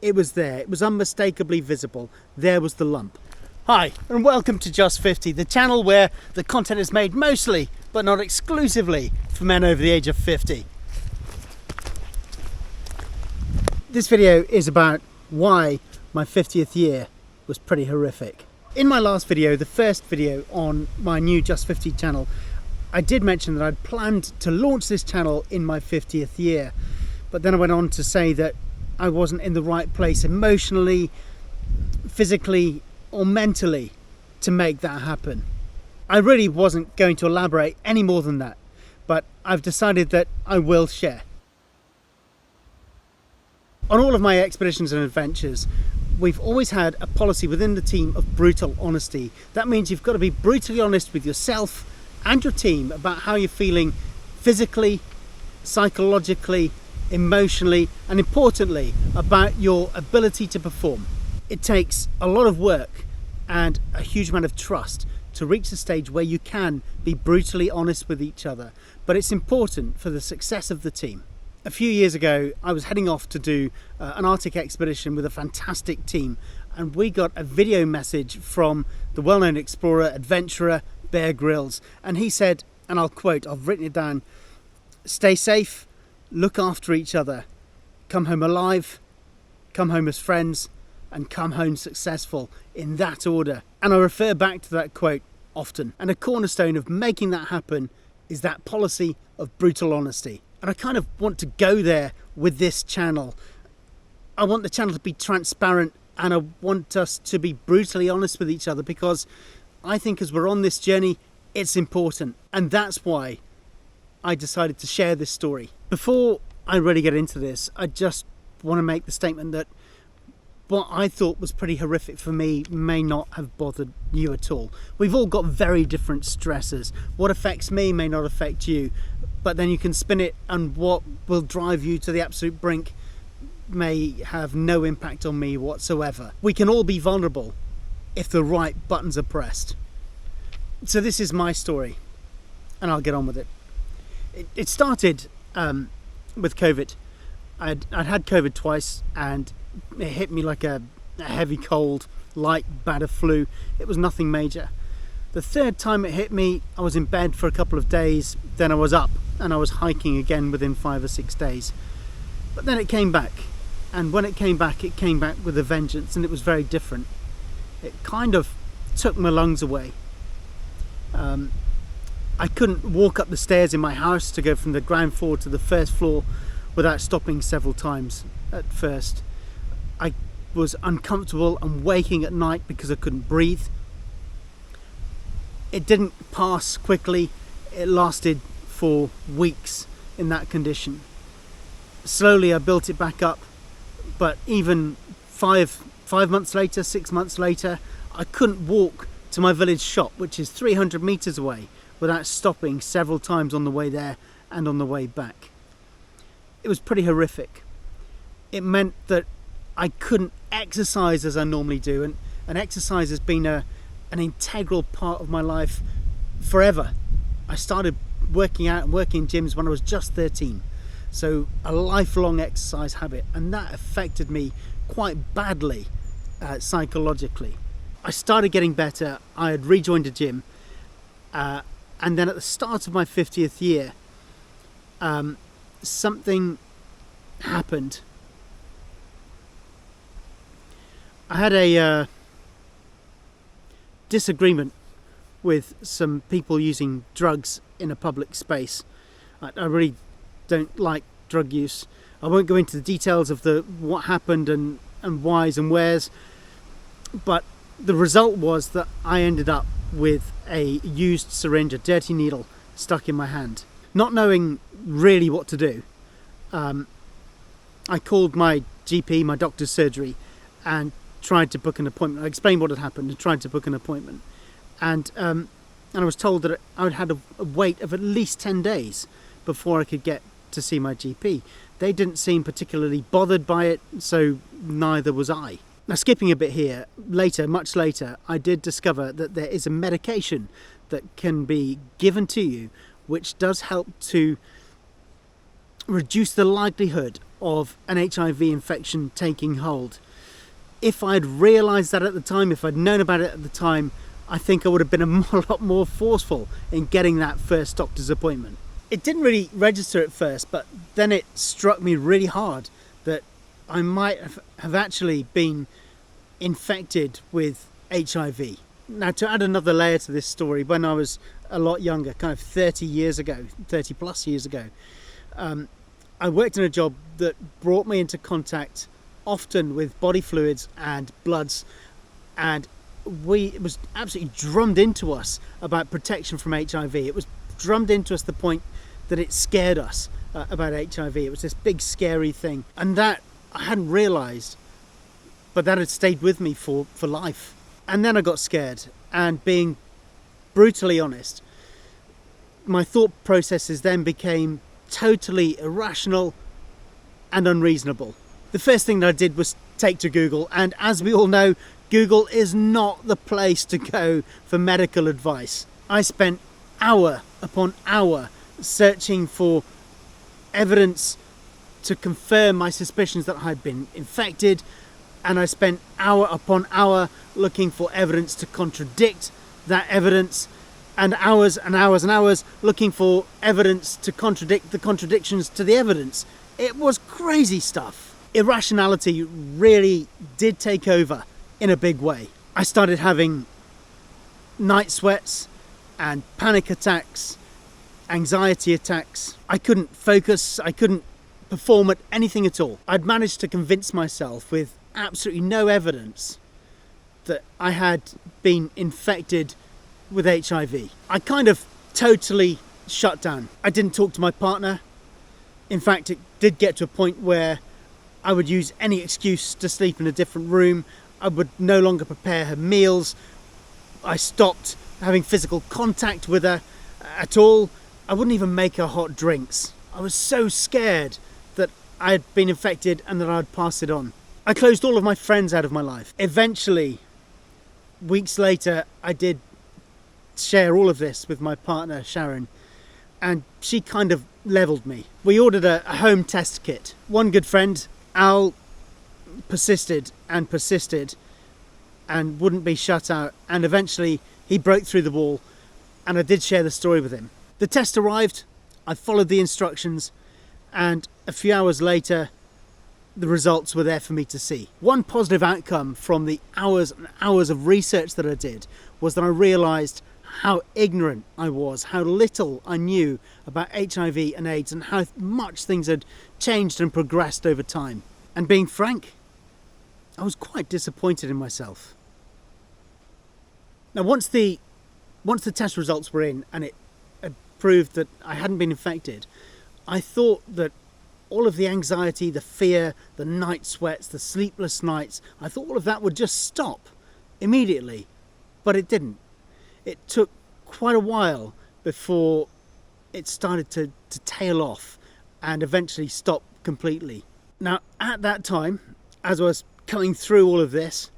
It was there, it was unmistakably visible. There was the lump. Hi, and welcome to Just 50, the channel where the content is made mostly, but not exclusively, for men over the age of 50. This video is about why my 50th year was pretty horrific. In my last video, the first video on my new Just 50 channel, I did mention that I'd planned to launch this channel in my 50th year, but then I went on to say that I wasn't in the right place emotionally, physically, or mentally to make that happen. I really wasn't going to elaborate any more than that, but I've decided that I will share. On all of my expeditions and adventures, we've always had a policy within the team of brutal honesty. That means you've got to be brutally honest with yourself and your team about how you're feeling physically, psychologically, emotionally, and importantly, about your ability to perform. It takes a lot of work and a huge amount of trust to reach the stage where you can be brutally honest with each other, but it's important for the success of the team. A few years ago, I was heading off to do an Arctic expedition with a fantastic team, and we got a video message from the well-known explorer, adventurer, Bear Grylls, and he said, and I'll quote, I've written it down, "Stay safe, look after each other, come home alive, come home as friends, and come home successful," in that order. And I refer back to that quote often. And a cornerstone of making that happen is that policy of brutal honesty. And I kind of want to go there with this channel. I want the channel to be transparent, and I want us to be brutally honest with each other, because I think as we're on this journey, it's important. And that's why I decided to share this story. Before I really get into this, I just want to make the statement that what I thought was pretty horrific for me may not have bothered you at all. We've all got very different stresses. What affects me may not affect you, but then you can spin it, and what will drive you to the absolute brink may have no impact on me whatsoever. We can all be vulnerable if the right buttons are pressed. So this is my story, and I'll get on with it. It started with COVID. I'd had COVID twice, and it hit me like a heavy cold, light bad of flu. It was nothing major. The third time it hit me, I was in bed for a couple of days, then I was up and I was hiking again within 5 or 6 days. But then it came back, and when it came back with a vengeance, and it was very different. It kind of took my lungs away. I couldn't walk up the stairs in my house to go from the ground floor to the first floor without stopping several times at first. I was uncomfortable and waking at night because I couldn't breathe. It didn't pass quickly. It lasted for weeks in that condition. Slowly I built it back up, but even five months later, 6 months later, I couldn't walk to my village shop, which is 300 meters away, without stopping several times on the way there and on the way back. It was pretty horrific. It meant that I couldn't exercise as I normally do, and exercise has been an integral part of my life forever. I started working out and working in gyms when I was just 13, so a lifelong exercise habit, and that affected me quite badly psychologically. I started getting better. I had rejoined a gym, and then at the start of my 50th year, something happened. I had a disagreement with some people using drugs in a public space. I really don't like drug use. I won't go into the details of what happened and whys and wheres, but the result was that I ended up with a used syringe, a dirty needle, stuck in my hand. Not knowing really what to do, I called my GP, my doctor's surgery, and tried to book an appointment. I explained what had happened and tried to book an appointment. And I was told that I would have a wait of at least 10 days before I could get to see my GP. They didn't seem particularly bothered by it, so neither was I. Now, skipping a bit here, much later, I did discover that there is a medication that can be given to you which does help to reduce the likelihood of an HIV infection taking hold. If I'd realised that at the time, if I'd known about it at the time, I think I would have been a lot more forceful in getting that first doctor's appointment. It didn't really register at first, but then it struck me really hard that I might have actually been infected with HIV. Now, to add another layer to this story, when I was a lot younger, kind of 30 plus years ago, I worked in a job that brought me into contact often with body fluids and bloods, and it was absolutely drummed into us about protection from HIV. It was drummed into us to the point that it scared us about HIV. It was this big scary thing, and that I hadn't realised, but that had stayed with me for life. And then I got scared, and being brutally honest, my thought processes then became totally irrational and unreasonable. The first thing that I did was take to Google, and as we all know, Google is not the place to go for medical advice. I spent hour upon hour searching for evidence to confirm my suspicions that I'd been infected, and I spent hour upon hour looking for evidence to contradict that evidence, and hours and hours and hours looking for evidence to contradict the contradictions to the evidence. It was crazy stuff. Irrationality really did take over in a big way. I started having night sweats and panic attacks, anxiety attacks. I couldn't focus, I couldn't perform at anything at all. I'd managed to convince myself with absolutely no evidence that I had been infected with HIV. I kind of totally shut down. I didn't talk to my partner. In fact, it did get to a point where I would use any excuse to sleep in a different room. I would no longer prepare her meals. I stopped having physical contact with her at all. I wouldn't even make her hot drinks. I was so scared that I had been infected and that I'd pass it on. I closed all of my friends out of my life. Eventually, weeks later, I did share all of this with my partner, Sharon, and she kind of leveled me. We ordered a home test kit. One good friend, Al, persisted and wouldn't be shut out, and eventually he broke through the wall, and I did share the story with him. The test arrived, I followed the instructions, and a few hours later the results were there for me to see. One positive outcome from the hours and hours of research that I did was that I realised how ignorant I was, how little I knew about HIV and AIDS, and how much things had changed and progressed over time. And being frank, I was quite disappointed in myself. Now, once the test results were in and it had proved that I hadn't been infected, I thought that all of the anxiety, the fear, the night sweats, the sleepless nights, I thought all of that would just stop immediately, but it didn't. It took quite a while before it started to tail off and eventually stop completely. Now, at that time, as I was coming through all of this,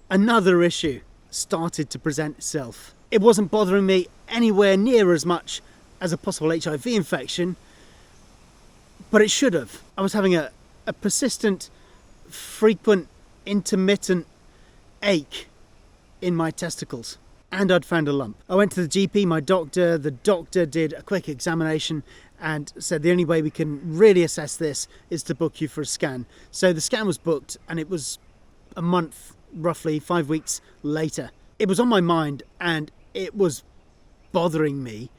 another issue started to present itself. It wasn't bothering me anywhere near as much as a possible HIV infection, but it should have. I was having a persistent, frequent, intermittent ache in my testicles, and I'd found a lump. I went to the GP, my doctor. The doctor did a quick examination and said the only way we can really assess this is to book you for a scan. So the scan was booked, and it was a month, roughly 5 weeks later. It was on my mind and it was bothering me.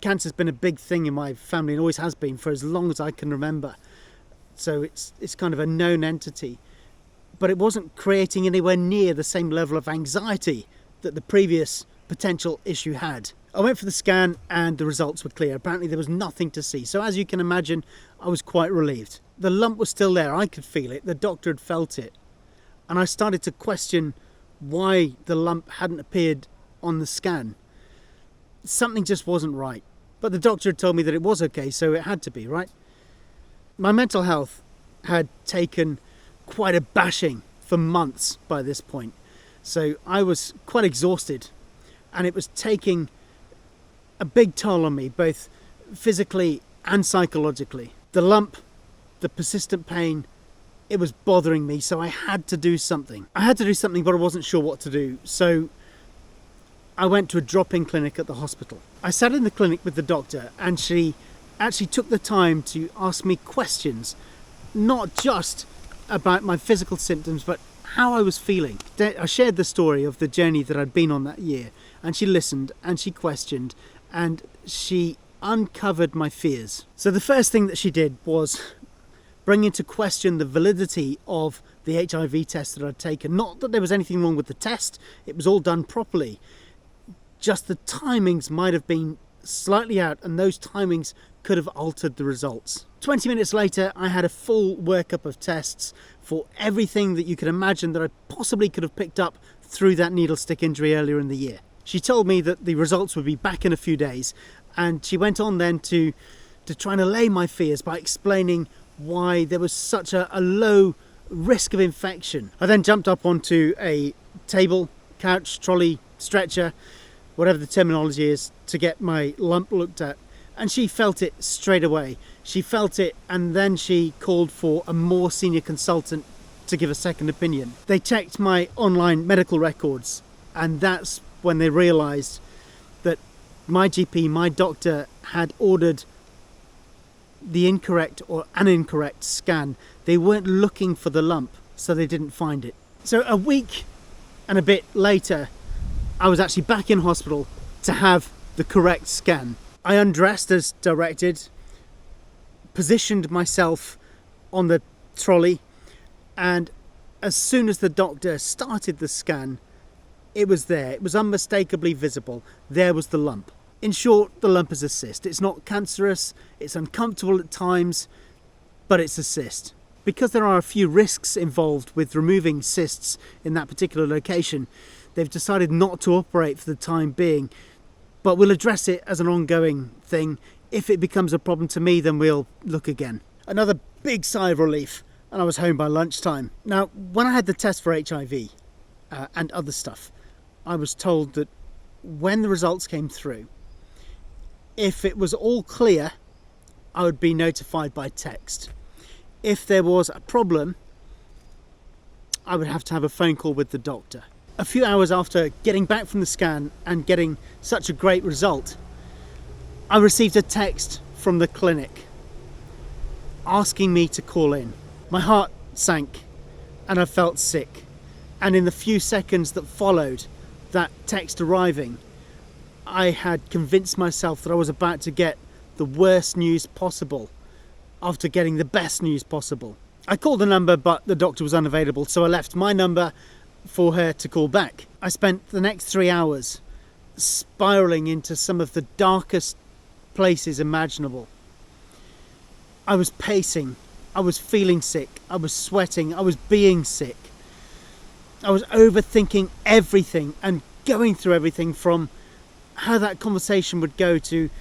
Cancer's been a big thing in my family and always has been for as long as I can remember. So it's kind of a known entity. But it wasn't creating anywhere near the same level of anxiety that the previous potential issue had. I went for the scan and the results were clear. Apparently there was nothing to see. So as you can imagine, I was quite relieved. The lump was still there. I could feel it. The doctor had felt it. And I started to question why the lump hadn't appeared on the scan. Something just wasn't right. But the doctor had told me that it was okay, so it had to be, right? My mental health had taken quite a bashing for months by this point. So I was quite exhausted, and it was taking a big toll on me, both physically and psychologically. The The lump, the persistent pain, it was bothering me, so I had to do something. I had to do something, but I wasn't sure what to do. So I went to a drop-in clinic at the hospital. I sat in the clinic with the doctor, and she actually took the time to ask me questions, not just about my physical symptoms, but how I was feeling. I shared the story of the journey that I'd been on that year, and she listened, and she questioned, and she uncovered my fears. So the first thing that she did was bring into question the validity of the HIV test that I'd taken. Not that there was anything wrong with the test, it was all done properly. Just the timings might have been slightly out, and those timings could have altered the results. 20 minutes later, I had a full workup of tests for everything that you could imagine that I possibly could have picked up through that needle stick injury earlier in the year. She told me that the results would be back in a few days, and she went on then to try and allay my fears by explaining why there was such a low risk of infection. I then jumped up onto a table, couch, trolley, stretcher, whatever the terminology is, to get my lump looked at. And she felt it straight away. She felt it, and then she called for a more senior consultant to give a second opinion. They checked my online medical records, and that's when they realised that my GP, my doctor, had ordered the incorrect or an incorrect scan. They weren't looking for the lump, so they didn't find it. So a week and a bit later, I was actually back in hospital to have the correct scan. I undressed as directed, positioned myself on the trolley, and as soon as the doctor started the scan, it was there. It was unmistakably visible. There was the lump. In short, the lump is a cyst. It's not cancerous, it's uncomfortable at times, but it's a cyst. Because there are a few risks involved with removing cysts in that particular location, they've decided not to operate for the time being, but we'll address it as an ongoing thing. If it becomes a problem to me, then we'll look again. Another big sigh of relief, and I was home by lunchtime. Now, when I had the test for HIV and other stuff, I was told that when the results came through, if it was all clear, I would be notified by text. If there was a problem, I would have to have a phone call with the doctor. A few hours after getting back from the scan and getting such a great result, I received a text from the clinic asking me to call in. My heart sank and I felt sick. And in the few seconds that followed that text arriving, I had convinced myself that I was about to get the worst news possible after getting the best news possible. I called the number, but the doctor was unavailable, so I left my number for her to call back. I spent the next 3 hours spiraling into some of the darkest places imaginable. I was pacing, I was feeling sick, I was sweating, I was being sick. I was overthinking everything and going through everything, from how that conversation would go to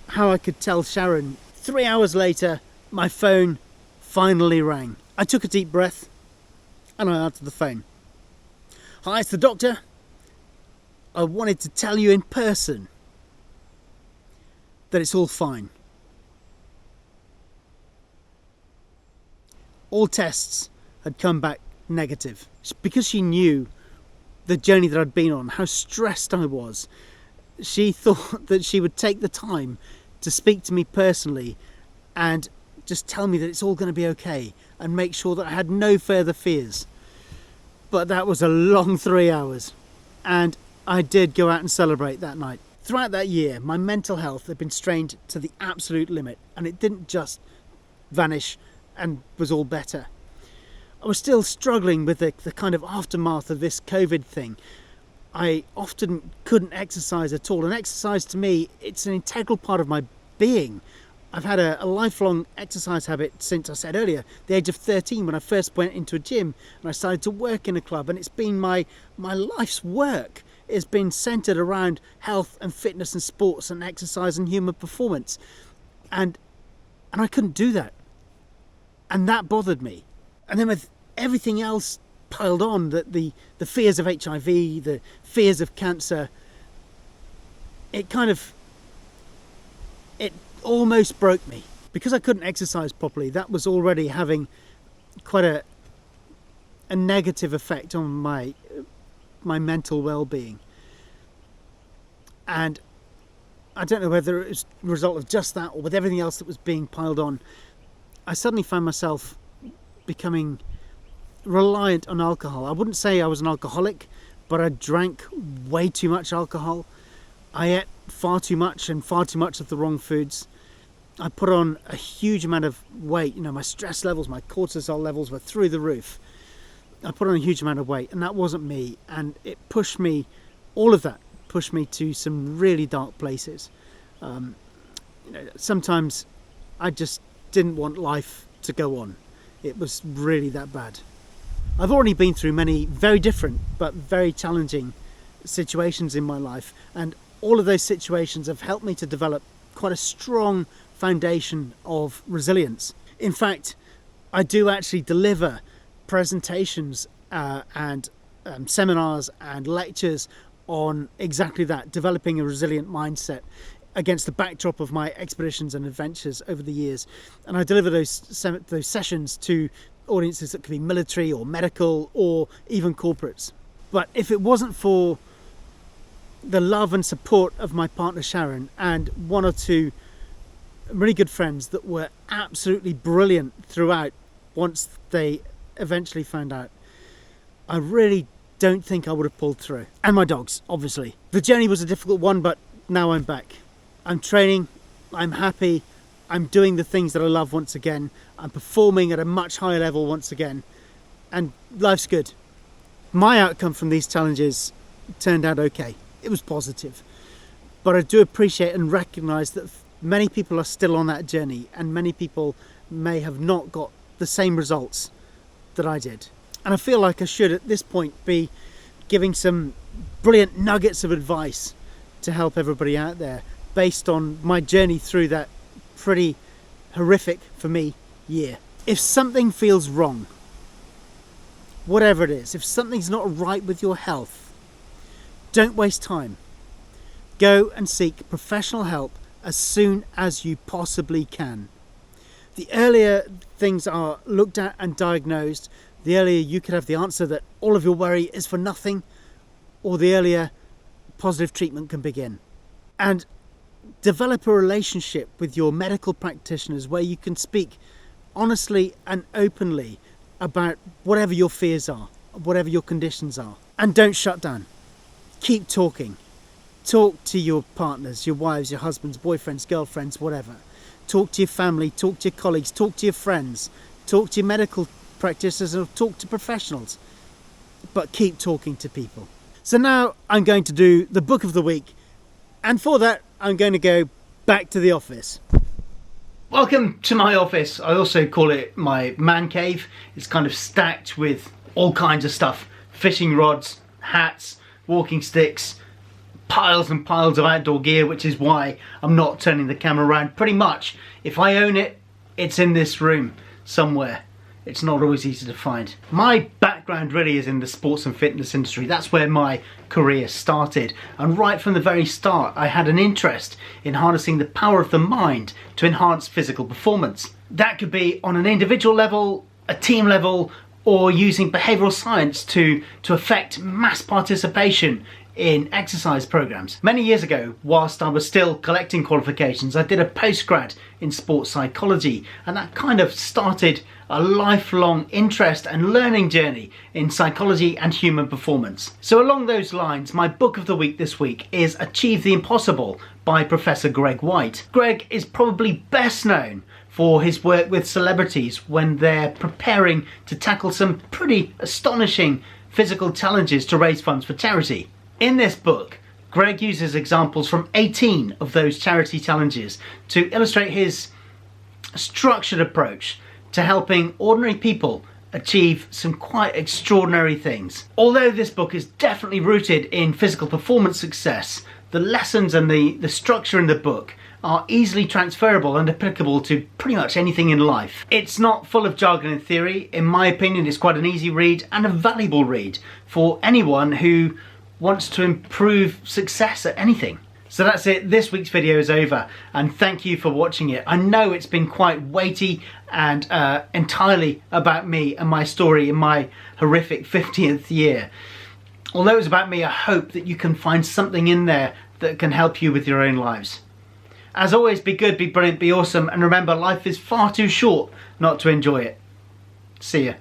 how I could tell Sharon. 3 hours later, my phone finally rang. I took a deep breath and I answered the phone. Hi, it's the doctor. I wanted to tell you in person that it's all fine. All tests had come back negative. Because she knew the journey that I'd been on, how stressed I was, she thought that she would take the time to speak to me personally and just tell me that it's all going to be okay and make sure that I had no further fears. But that was a long 3 hours, and I did go out and celebrate that night. Throughout that year, my mental health had been strained to the absolute limit, and it didn't just vanish and was all better. I was still struggling with the kind of aftermath of this COVID thing. I often couldn't exercise at all, and exercise to me, it's an integral part of my being. I've had a lifelong exercise habit since, I said earlier, the age of 13, when I first went into a gym and I started to work in a club, and it's been my life's work. It's been centred around health and fitness and sports and exercise and human performance, and I couldn't do that, and that bothered me. And then with everything else piled on, that the fears of HIV, the fears of cancer, it almost broke me. Because I couldn't exercise properly, that was already having quite a negative effect on my mental well-being. And I don't know whether it was a result of just that or with everything else that was being piled on, I suddenly found myself becoming reliant on alcohol. I wouldn't say I was an alcoholic, but I drank way too much alcohol. I ate far too much and far too much of the wrong foods. I put on a huge amount of weight. My stress levels, my cortisol levels were through the roof. I put on a huge amount of weight, and that wasn't me. And it pushed me, all of that pushed me to some really dark places. Sometimes I just didn't want life to go on. It was really that bad. I've already been through many very different but very challenging situations in my life, and all of those situations have helped me to develop quite a strong foundation of resilience. In fact, I do actually deliver presentations and seminars and lectures on exactly that, developing a resilient mindset against the backdrop of my expeditions and adventures over the years. And I deliver those sessions to audiences that could be military or medical or even corporates. But if it wasn't for the love and support of my partner Sharon and one or two really good friends that were absolutely brilliant throughout once they eventually found out, I really don't think I would have pulled through. And my dogs, obviously. The journey was a difficult one, but now I'm back. I'm training, I'm happy, I'm doing the things that I love once again, I'm performing at a much higher level once again, and life's good. My outcome from these challenges turned out okay. It was positive. But I do appreciate and recognise that many people are still on that journey, and many people may have not got the same results that I did. And I feel like I should at this point be giving some brilliant nuggets of advice to help everybody out there based on my journey through that pretty horrific, for me, year. If something feels wrong, whatever it is, if something's not right with your health, don't waste time. Go and seek professional help as soon as you possibly can. The earlier things are looked at and diagnosed, the earlier you could have the answer that all of your worry is for nothing, or the earlier positive treatment can begin. And develop a relationship with your medical practitioners where you can speak honestly and openly about whatever your fears are, whatever your conditions are. And don't shut down. Keep talking. Talk to your partners, your wives, your husbands, boyfriends, girlfriends, whatever. Talk to your family, talk to your colleagues, talk to your friends, talk to your medical practitioners, or talk to professionals. But keep talking to people. So now I'm going to do the book of the week, and for that I'm going to go back to the office. Welcome to my office. I also call it my man cave. It's kind of stacked with all kinds of stuff. Fishing rods, hats, walking sticks, piles and piles of outdoor gear, which is why I'm not turning the camera around. Pretty much, if I own it, it's in this room somewhere. It's not always easy to find. My background really is in the sports and fitness industry. That's where my career started. And right from the very start, I had an interest in harnessing the power of the mind to enhance physical performance. That could be on an individual level, a team level, or using behavioural science to affect mass participation in exercise programs. Many years ago, whilst I was still collecting qualifications, I did a postgrad in sports psychology, and that kind of started a lifelong interest and learning journey in psychology and human performance. So along those lines, my book of the week this week is Achieve the Impossible by Professor Greg White. Greg is probably best known for his work with celebrities when they're preparing to tackle some pretty astonishing physical challenges to raise funds for charity. In this book, Greg uses examples from 18 of those charity challenges to illustrate his structured approach to helping ordinary people achieve some quite extraordinary things. Although this book is definitely rooted in physical performance success, the lessons and the structure in the book are easily transferable and applicable to pretty much anything in life. It's not full of jargon and theory. In my opinion, it's quite an easy read and a valuable read for anyone who wants to improve success at anything. So that's it, this week's video is over, and thank you for watching it. I know it's been quite weighty and entirely about me and my story in my horrific 50th year. Although it's about me, I hope that you can find something in there that can help you with your own lives. As always, be good, be brilliant, be awesome, and remember, life is far too short not to enjoy it. See ya.